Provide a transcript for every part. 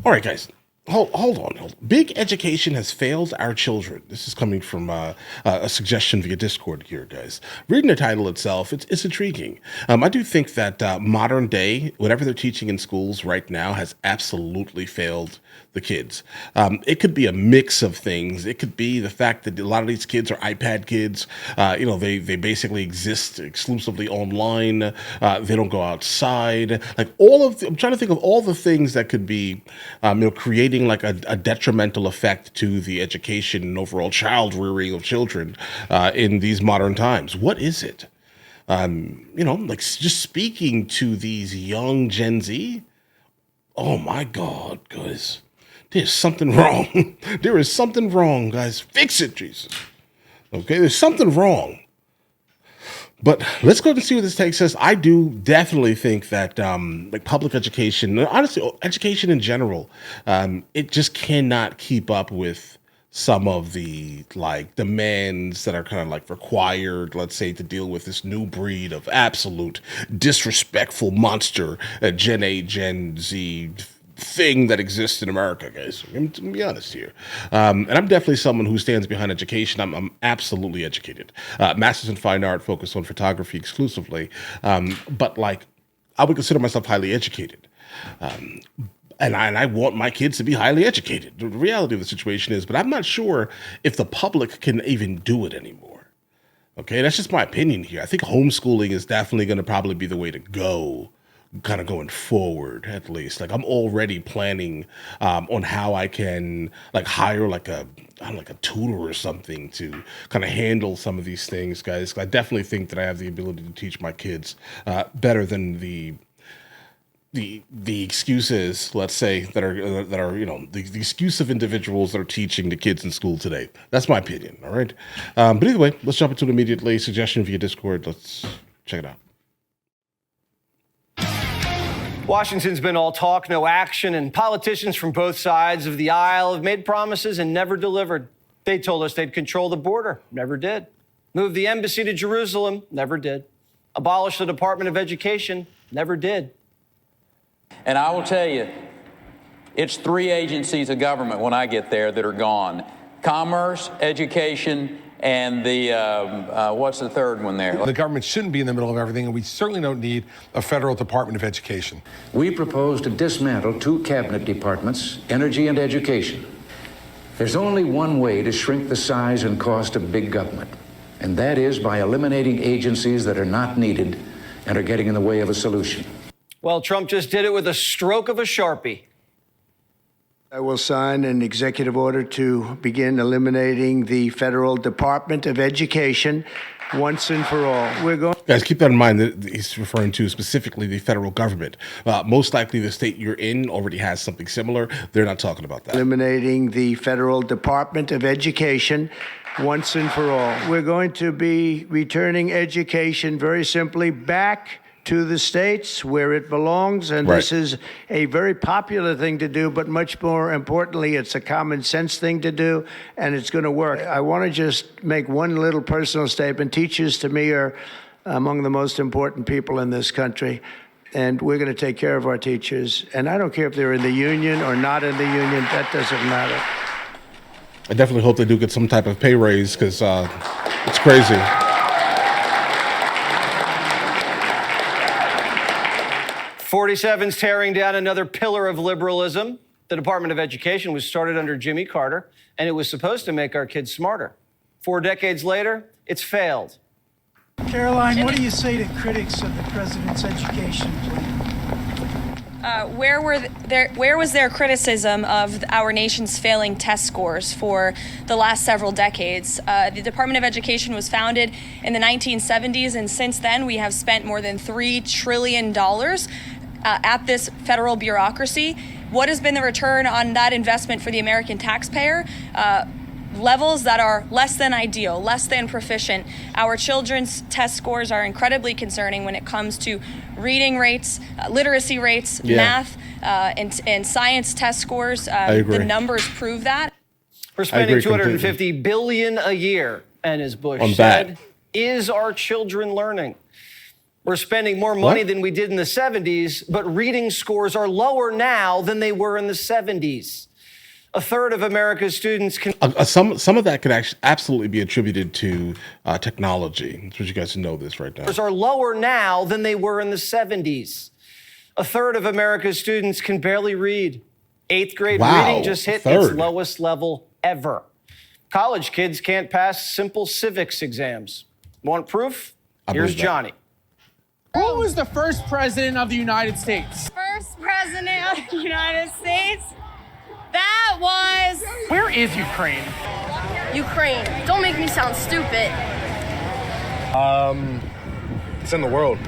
All right, guys. Hold on. Big education has failed our children. This is coming from a suggestion via Discord here, guys. Reading the title itself, it's intriguing. I do think that modern day, whatever they're teaching in schools right now, has absolutely failed the kids. It could be a mix of things. It could be the fact that a lot of these kids are iPad kids. They basically exist exclusively online. They don't go outside. Like I'm trying to think of all the things that could be, creating like a detrimental effect to the education and overall child rearing of children in these modern times. What is it? Like just speaking to these young Gen Z. Oh my God, guys. There's something wrong. There is something wrong, guys. Fix it, Jesus. Okay, there's something wrong. But let's go and see what this takes us. I do definitely think that like public education, honestly, education in general, it just cannot keep up with some of the like demands that are kind of like required, let's say, to deal with this new breed of absolute disrespectful monster, Gen A, Gen Z thing that exists in America, guys. I'm to be honest here. And I'm definitely someone who stands behind education. I'm absolutely educated. Masters in Fine Art, focused on photography exclusively. But like, I would consider myself highly educated. And I want my kids to be highly educated. The reality of the situation is, but I'm not sure if the public can even do it anymore. Okay, that's just my opinion here. I think homeschooling is definitely going to probably be the way to go, kind of going forward, at least. Like I'm already planning on how I can like hire like a tutor or something to kind of handle some of these things, guys. I definitely think that I have the ability to teach my kids better than the excuses, let's say, that are the excuse of individuals that are teaching the kids in school today. That's my opinion. All right, but either way, let's jump into it immediately. Suggestion via Discord. Let's check it out. Washington's been all talk, no action, and politicians from both sides of the aisle have made promises and never delivered. They told us they'd control the border, never did. Move the embassy to Jerusalem, never did. Abolish the Department of Education, never did. And I will tell you, it's 3 agencies of government when I get there that are gone. Commerce, education, and the, what's the third one there? The government shouldn't be in the middle of everything, and we certainly don't need a federal Department of Education. We propose to dismantle 2 cabinet departments, energy and education. There's only one way to shrink the size and cost of big government, and that is by eliminating agencies that are not needed and are getting in the way of a solution. Well, Trump just did it with a stroke of a Sharpie. I will sign an executive order to begin eliminating the Federal Department of Education once and for all. Guys, keep that in mind that he's referring to specifically the federal government. Most likely the state you're in already has something similar. They're not talking about that. Eliminating the Federal Department of Education once and for all. We're going to be returning education very simply back to the states where it belongs, and This is a very popular thing to do, but much more importantly, it's a common sense thing to do, and it's going to work. I want to just make one little personal statement. Teachers, to me, are among the most important people in this country, and we're going to take care of our teachers. And I don't care if they're in the union or not in the union. That doesn't matter. I definitely hope they do get some type of pay raise, because it's crazy. 47's tearing down another pillar of liberalism. The Department of Education was started under Jimmy Carter, and it was supposed to make our kids smarter. 4 decades later, it's failed. Caroline, what do you say to critics of the president's education plan? Where was their criticism of our nation's failing test scores for the last several decades? The Department of Education was founded in the 1970s, and since then we have spent more than $3 trillion at this federal bureaucracy. What has been the return on that investment for the American taxpayer? Levels that are less than ideal, less than proficient. Our children's test scores are incredibly concerning when it comes to reading rates, literacy rates, math, and science test scores. The numbers prove that. We're spending $250 billion a year, and as Bush said, is our children learning? We're spending more money than we did in the 70s, but reading scores are lower now than they were in the 70s. A third of America's students can. Some of that could actually absolutely be attributed to technology. That's what you guys know this right now. Are lower now than they were in the 70s. A third of America's students can barely read. 8th grade reading just hit its lowest level ever. College kids can't pass simple civics exams. Want proof? Here's Johnny. Who was the first president of the United States? First president of the United States? That was... Where is Ukraine? Ukraine. Don't make me sound stupid. It's in the world.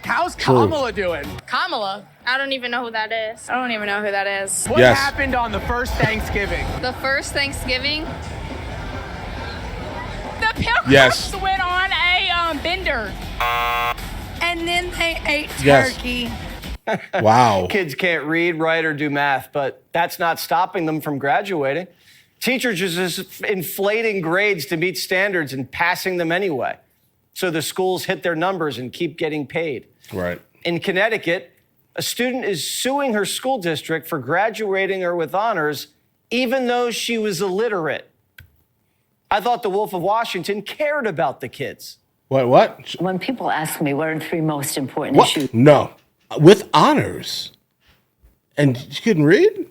How's Kamala doing? Kamala? I don't even know who that is. I don't even know who that is. What happened on the first Thanksgiving? The first Thanksgiving? The Pilgrims went on a bender. And then they ate turkey. Wow. Kids can't read, write, or do math, but that's not stopping them from graduating. Teachers are just inflating grades to meet standards and passing them anyway. So the schools hit their numbers and keep getting paid. Right. In Connecticut, a student is suing her school district for graduating her with honors, even though she was illiterate. I thought the Wolf of Washington cared about the kids. What? When people ask me what are the 3 most important issues. No. With honors. And you couldn't read?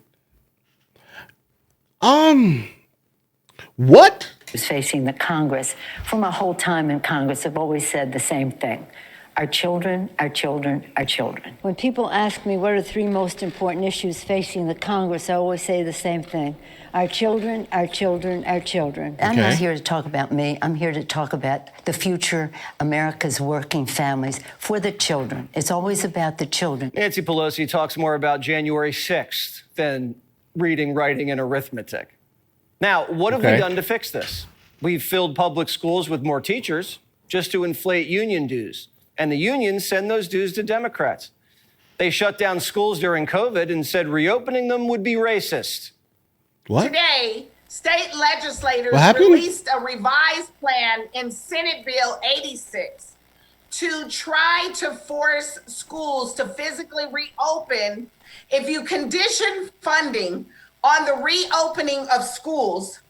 What? Is facing the Congress. For my whole time in Congress, I've always said the same thing. Our children, our children, our children. When people ask me what are the 3 most important issues facing the Congress, I always say the same thing. Our children, our children, our children. I'm not here to talk about me. I'm here to talk about the future, America's working families, for the children. It's always about the children. Nancy Pelosi talks more about January 6th than reading, writing, and arithmetic. Now, what have we done to fix this? We've filled public schools with more teachers just to inflate union dues. And the unions send those dues to Democrats. They shut down schools during COVID and said reopening them would be racist. What? Today, state legislators released a revised plan in Senate Bill 86 to try to force schools to physically reopen. If you condition funding on the reopening of schools,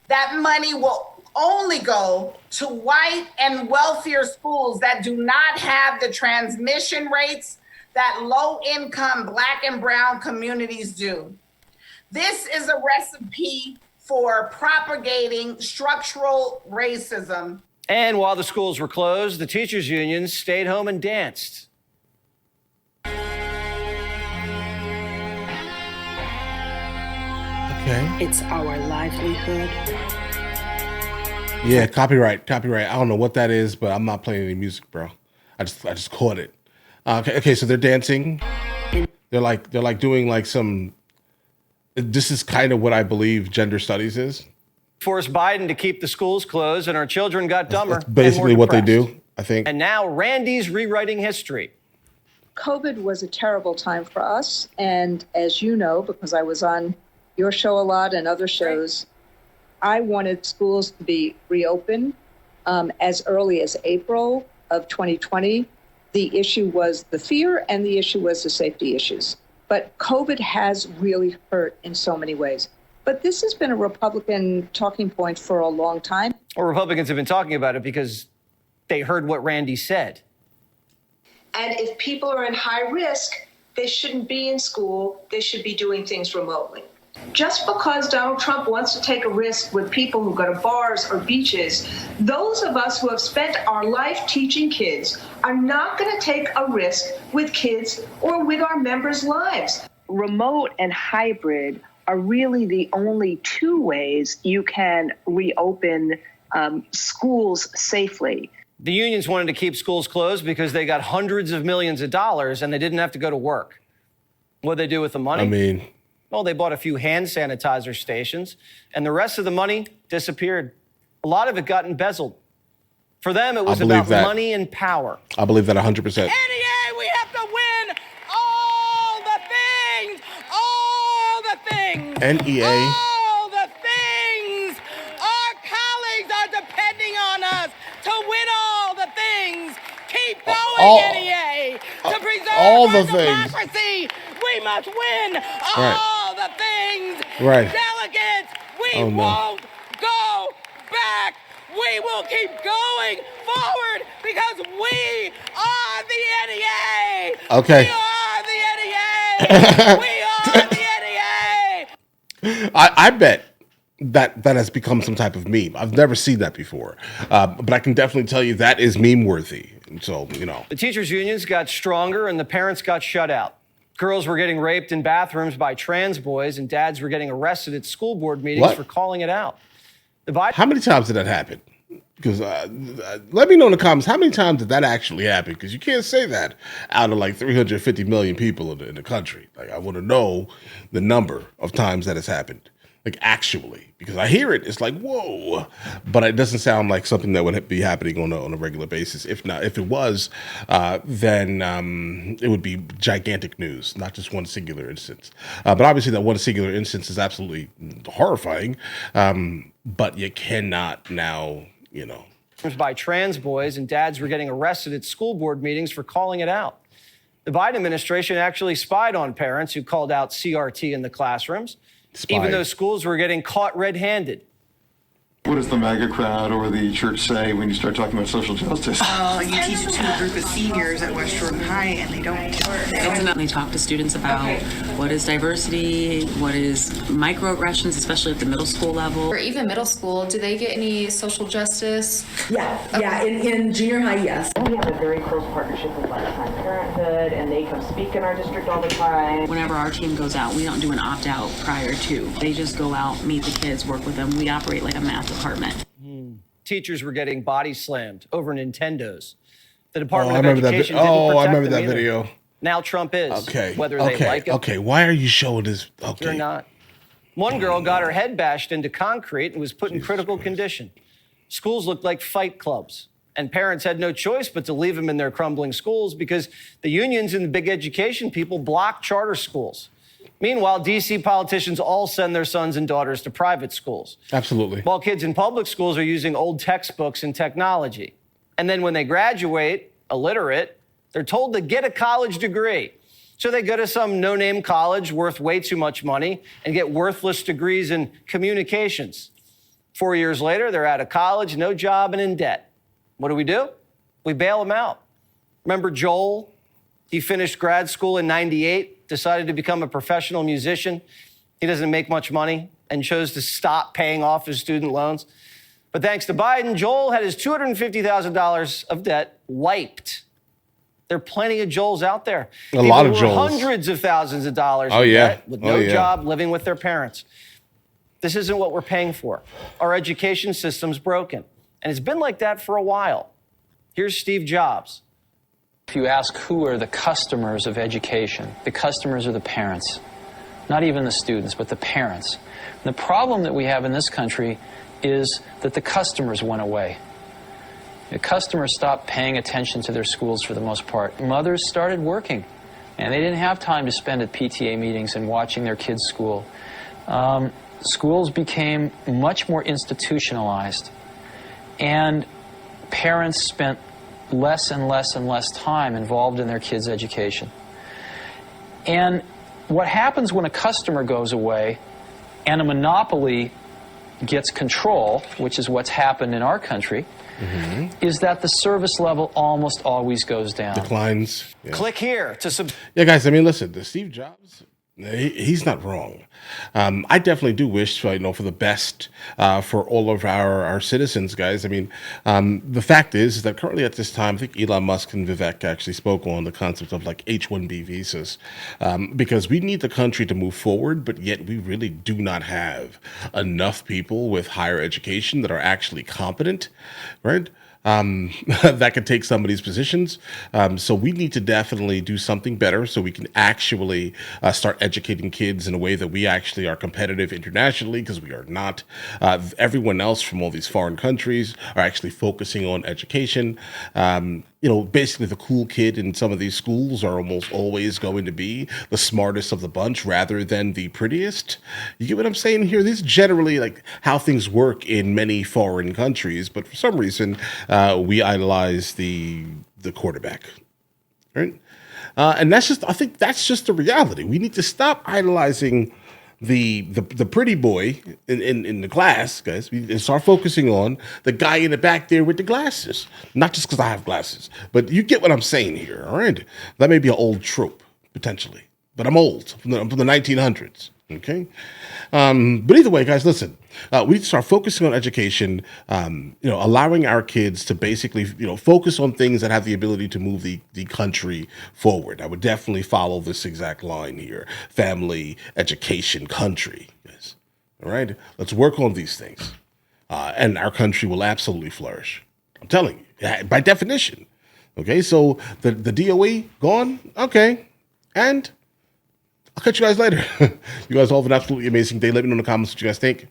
that money will only go to white and wealthier schools that do not have the transmission rates that low-income Black and brown communities do. This is a recipe for propagating structural racism. And while the schools were closed, the teachers' unions stayed home and danced. It's our livelihood. Yeah, copyright. I don't know what that is, but I'm not playing any music, bro. I just caught it. Okay, so they're dancing. They're like doing like some. This is kind of what I believe gender studies is. Forced Biden to keep the schools closed, and our children got dumber. That's basically what they do, I think. And now Randy's rewriting history. COVID was a terrible time for us. And as you know, because I was on your show a lot and other shows, I wanted schools to be reopened as early as April of 2020. The issue was the fear and the issue was the safety issues. But COVID has really hurt in so many ways. But this has been a Republican talking point for a long time. Well, Republicans have been talking about it because they heard what Randy said. And if people are in high risk, they shouldn't be in school. They should be doing things remotely. Just because Donald Trump wants to take a risk with people who go to bars or beaches, those of us who have spent our life teaching kids are not going to take a risk with kids or with our members' lives. Remote and hybrid are really the only 2 ways you can reopen schools safely. The unions wanted to keep schools closed because they got hundreds of millions of dollars and they didn't have to go to work. What'd they do with the money? Well, they bought a few hand sanitizer stations, and the rest of the money disappeared. A lot of it got embezzled. For them, it was about money and power. I believe that 100%. NEA, we have to win all the things! All the things! NEA. All the things! Our colleagues are depending on us to win all the things! Keep going, NEA! all the things. Democracy, we must win all the things. Right. Delegates, we won't go back. We will keep going forward because we are the NEA. Okay. We are the NEA. We are the NEA. I bet that has become some type of meme. I've never seen that before, but I can definitely tell you that is meme worthy. So, you know. The teachers' unions got stronger and the parents got shut out. Girls were getting raped in bathrooms by trans boys, and dads were getting arrested at school board meetings for calling it out. How many times did that happen? Because let me know in the comments, how many times did that actually happen? Because you can't say that out of like 350 million people in the country. Like, I want to know the number of times that has happened. Like, actually, because I hear it, it's like, whoa, but it doesn't sound like something that would be happening on a regular basis. If it was, then it would be gigantic news, not just one singular instance. But obviously that one singular instance is absolutely horrifying, but you cannot now, you know. By trans boys, and dads were getting arrested at school board meetings for calling it out. The Biden administration actually spied on parents who called out CRT in the classrooms. Even though schools were getting caught red-handed. What does the MAGA crowd or the church say when you start talking about social justice? You teach it to a group of seniors at West Jordan High, and they don't. They talk to students about what is diversity, what is microaggressions, especially at the middle school level. Or even middle school, do they get any social justice? Yeah, in junior high, yes. We have a very close partnership with Planned Parenthood, and they come speak in our district all the time. Whenever our team goes out, we don't do an opt-out prior to. They just go out, meet the kids, work with them. We operate like a math department. Teachers were getting body slammed over Nintendos. The Department of I Education didn't protect I remember them that either. video. Now Trump is. Okay. Whether they like it. Okay. Why are you showing this? Okay. You're not. One girl got her head bashed into concrete and was put in critical condition. Schools looked like fight clubs, and parents had no choice but to leave them in their crumbling schools because the unions and the big education people block charter schools. Meanwhile, D.C. politicians all send their sons and daughters to private schools. Absolutely. While kids in public schools are using old textbooks and technology. And then when they graduate, illiterate, they're told to get a college degree. So they go to some no-name college worth way too much money and get worthless degrees in communications. 4 years later, they're out of college, no job, and in debt. What do? We bail them out. Remember Joel? He finished grad school in '98, decided to become a professional musician. He doesn't make much money and chose to stop paying off his student loans. But thanks to Biden, Joel had his $250,000 of debt wiped. There are plenty of Joels out there. A lot of People who are Joels. Hundreds of thousands of dollars in debt with no job, living with their parents. This isn't what we're paying for. Our education system's broken. And it's been like that for a while. Here's Steve Jobs. If you ask who are the customers of education, the customers are the parents. Not even the students, but the parents. And the problem that we have in this country is that the customers went away. The customers stopped paying attention to their schools for the most part. Mothers started working, and they didn't have time to spend at PTA meetings and watching their kids' school. Schools became much more institutionalized, and parents spent less and less and less time involved in their kids' education. And what happens when a customer goes away and a monopoly gets control, which is what's happened in our country, is that the service level almost always goes down. Declines. Yeah. Click here to Yeah, guys, I mean, listen, the Steve Jobs, he's not wrong. I definitely do wish, for the best for all of our citizens, guys. I mean, the fact is that currently at this time, I think Elon Musk and Vivek actually spoke on the concept of like H-1B visas, because we need the country to move forward, but yet we really do not have enough people with higher education that are actually competent, right? That could take some of these positions. So we need to definitely do something better so we can actually start educating kids in a way that we actually are competitive internationally, because we are not. Everyone else from all these foreign countries are actually focusing on education. Basically the cool kid in some of these schools are almost always going to be the smartest of the bunch rather than the prettiest. You get what I'm saying here? This is generally like how things work in many foreign countries, but for some reason, we idolize the quarterback, right? And I think that's just the reality. We need to stop idolizing the pretty boy in the class, guys. We start focusing on the guy in the back there with the glasses. Not just because I have glasses, but you get what I'm saying here, all right? That may be an old trope, potentially. But I'm old. I'm from the 1900s, okay? But either way, guys, listen. We need to start focusing on education, allowing our kids to basically, focus on things that have the ability to move the country forward. I would definitely follow this exact line here. Family, education, country. Yes. All right? Let's work on these things. And our country will absolutely flourish. I'm telling you, by definition. Okay, so the DOE, gone? Okay. And I'll catch you guys later. You guys all have an absolutely amazing day. Let me know in the comments what you guys think.